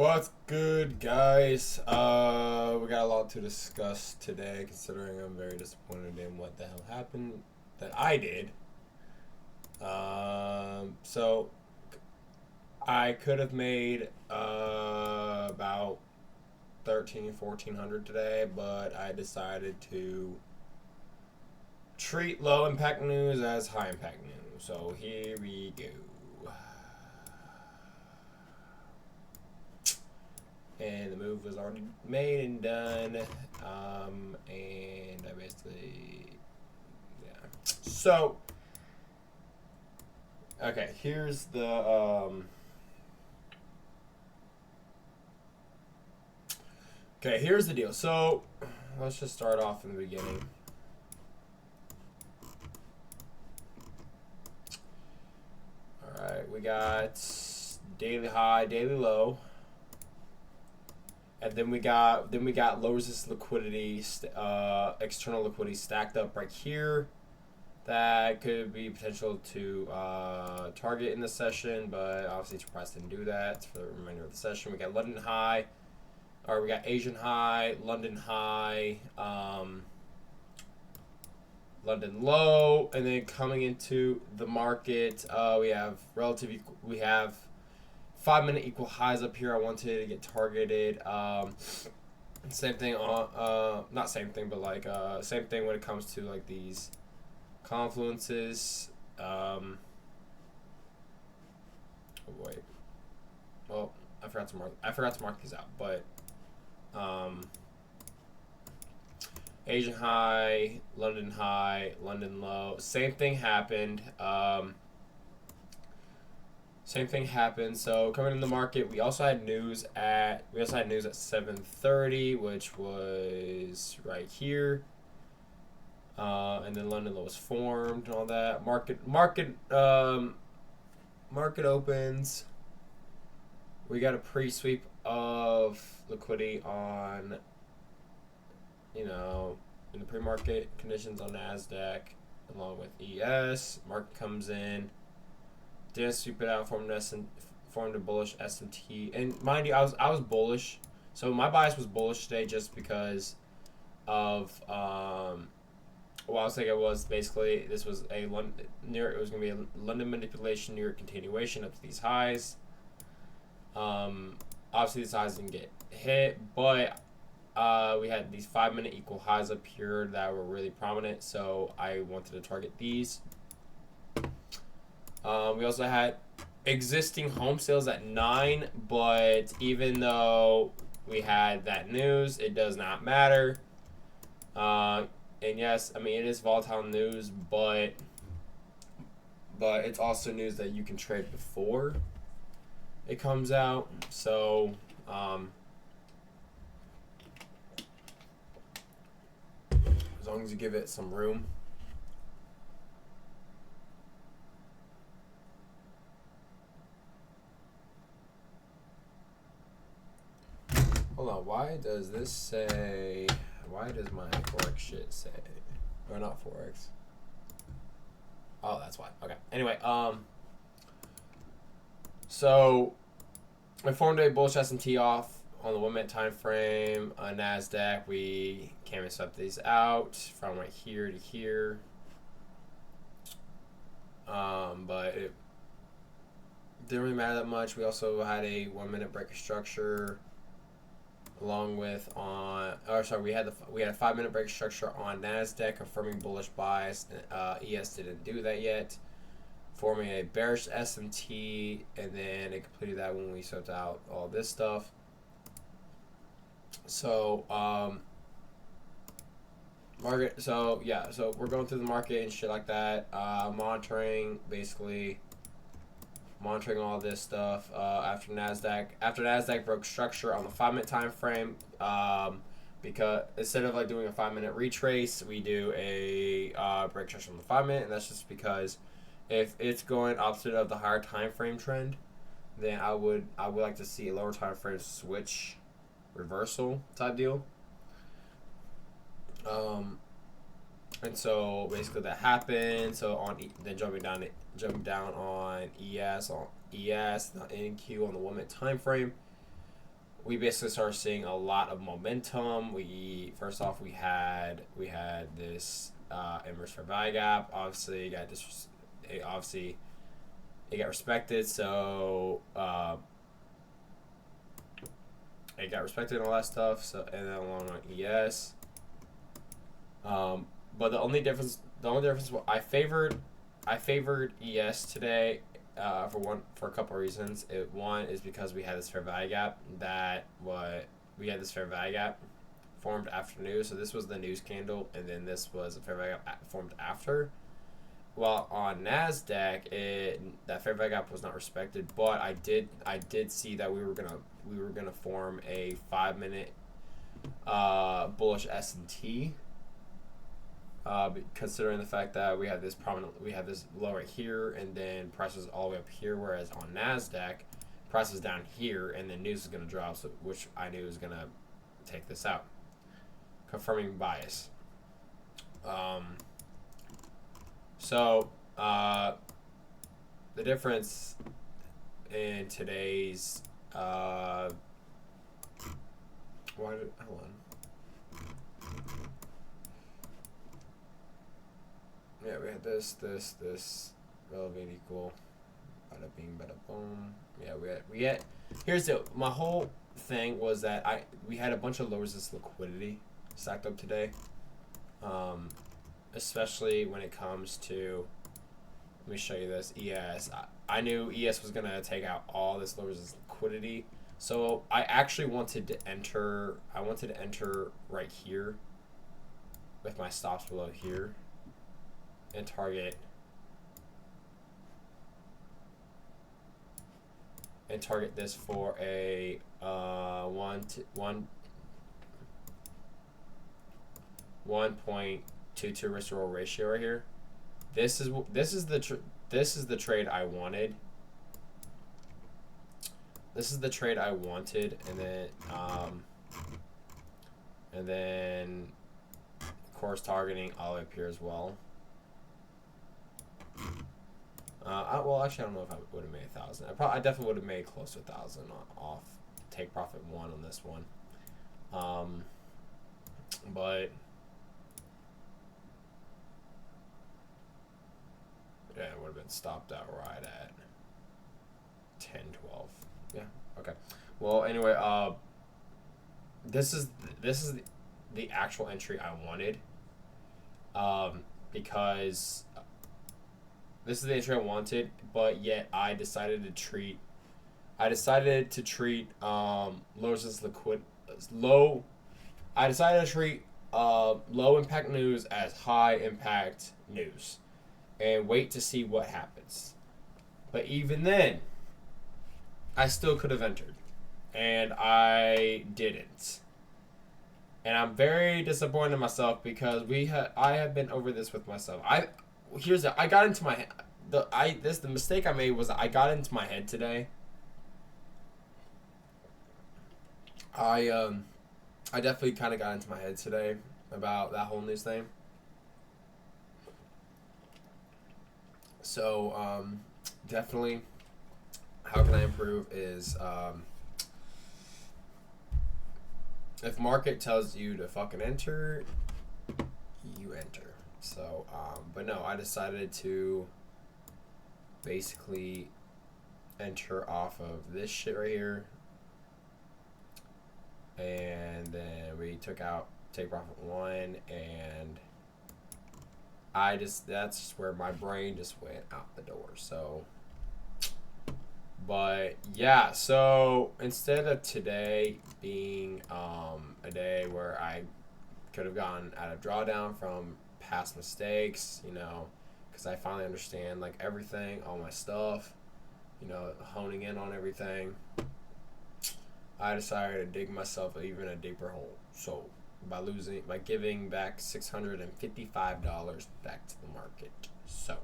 What's good, guys? We got a lot to discuss today, considering I'm very disappointed in what the hell happened that I did. So I could have made about 1400 today, but I decided to treat low impact news as high impact news. So here we go. And the move was already made and done, and I basically, yeah. So, okay, here's the, here's the deal. So, let's just start off in the beginning. All right, we got daily high, daily low. And then we got low resistance liquidity, external liquidity stacked up right here. That could be potential to target in the session, but obviously price didn't do that for the remainder of the session. We got London high, or we got Asian high, London high, London low, and then coming into the market, we have 5-minute equal highs up here. I wanted to get targeted. Same thing on not same thing, but like same thing when it comes to like these confluences. Oh wait. Well, I forgot to mark these out, but Asian high, London low. Same thing happened. Same thing happened. So coming in the market, we also had news at 7:30, which was right here. And then London low was formed and all that. Market opens. We got a pre-sweep of liquidity on, in the pre-market conditions on NASDAQ, along with ES. Market comes in. Didn't sweep it out, formed a bullish SMT, and mind you, I was bullish, so my bias was bullish today just because of I was thinking it was basically this was it was gonna be a London manipulation near continuation up to these highs. Obviously these highs didn't get hit, but we had these 5-minute equal highs up here that were really prominent, so I wanted to target these. We also had existing home sales at 9, but even though we had that news, it does not matter. And yes, I mean, it is volatile news, but it's also news that you can trade before it comes out. So, as long as you give it some room. Hold on, why does my Forex shit say, or not Forex? Oh, that's why. Okay. Anyway, so I formed a bullish S&T off on the 1-minute time frame on NASDAQ. We came and swept these out from right here to here. But it didn't really matter that much. We also had a 1-minute breaker structure. Along with we had a 5-minute break structure on NASDAQ confirming bullish bias. ES didn't do that yet, forming a bearish SMT, and then it completed that when we swept out all this stuff. So market. So yeah. So we're going through the market and shit like that. Monitoring all this stuff after NASDAQ broke structure on the 5-minute time frame, because instead of like doing a 5-minute retrace, we do a break structure on the 5-minute, and that's just because if it's going opposite of the higher time frame trend, then I would like to see a lower time frame switch reversal type deal. And so basically that happened. So then jumping down on ES, not NQ on the 1-minute time frame. we basically started seeing a lot of momentum. We first off we had this inverse fair value gap. Obviously, it got respected. So it got respected and all that stuff. So and then along on ES. But the only difference I favored ES today for a couple of reasons. One is because we had this fair value gap formed after news. So this was the news candle, and then this was a fair value gap formed after. While on Nasdaq, that fair value gap was not respected, but I did see that we were gonna form a 5-minute bullish S&T. Considering the fact that we have this low right here, and then prices all the way up here, whereas on Nasdaq, prices down here, and then news is gonna drop, so which I knew was gonna take this out, confirming bias. So the difference in today's hold on. Yeah, we had this, relevant equal, bada bing, bada boom. Yeah, we had. Here's my whole thing was that we had a bunch of low resistance liquidity stacked up today. Especially when it comes to, let me show you this, ES. I knew ES was going to take out all this low resistance liquidity. So I actually wanted to enter right here with my stops below here and target this for a 1.22 risk reward ratio right here. This is the trade I wanted. This is the trade I wanted, and then of course targeting all the way up here as well. Well, actually, I don't know if I would have made 1,000. I definitely would have made close to 1,000 off take profit 1 on this one. But yeah, it would have been stopped out right at 10-12. Yeah. Okay. Well, anyway, this is the actual entry I wanted. Because this is the entry I wanted, but yet I decided to treat low impact news as high impact news, and wait to see what happens. But even then, I still could have entered, and I didn't. And I'm very disappointed in myself because I have been over this with myself. I got into my the mistake I made was I got into my head today. I definitely kind of got into my head today about that whole news thing. So definitely, how can I improve is if market tells you to fucking enter, you enter. So, but no, I decided to basically enter off of this shit right here. And then we took out take profit 1, and that's just where my brain just went out the door. So, but yeah, so instead of today being a day where I could have gotten out of drawdown from past mistakes, because I finally understand like everything, all my stuff, honing in on everything, I decided to dig myself even a deeper hole. So by giving back $655 back to the market. So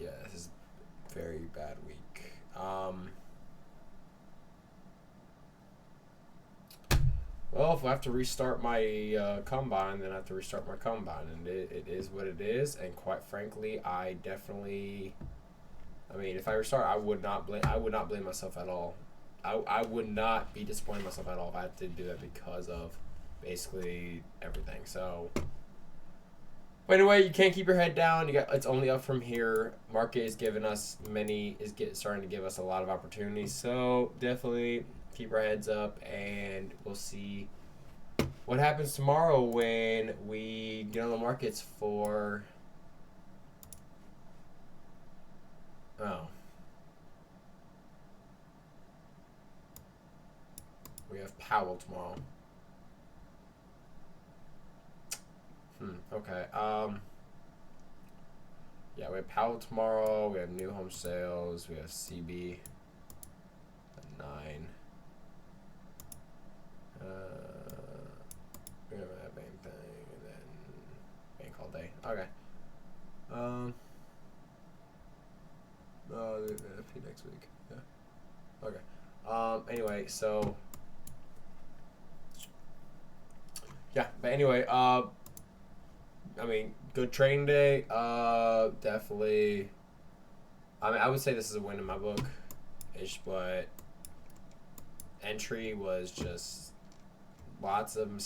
yeah, this is a very bad week. Well, if I have to restart my combine, then I have to restart my combine, and it is what it is. And quite frankly, I definitely I mean, if I restart, I would not blame myself at all. I would not be disappointed in myself at all if I had to do that because of basically everything. So, but anyway, you can't keep your head down. It's only up from here. Market is giving us starting to give us a lot of opportunities. So definitely keep our heads up, and we'll see what happens tomorrow when we get on the markets for. Oh. We have Powell tomorrow. Okay. Yeah, we have Powell tomorrow. We have new home sales. We have CB at 9. We don't have anything, and then bank all day. Okay. The FP next week. Yeah. Okay. Anyway, so. Yeah, but anyway, I mean, good trading day. Definitely. I mean, I would say this is a win in my book, ish, but entry was just lots of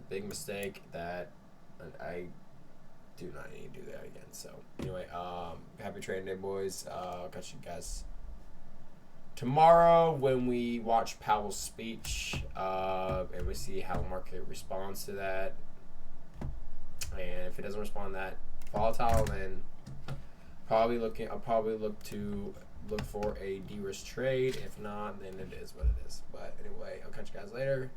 big mistake that I do not need to do that again. So anyway, happy trading day, boys. Catch you guys tomorrow when we watch Powell's speech, and we see how the market responds to that. And if it doesn't respond that volatile, then I'll probably look for a de-risk trade. If not, then it is what it is. But anyway, I'll catch you guys later.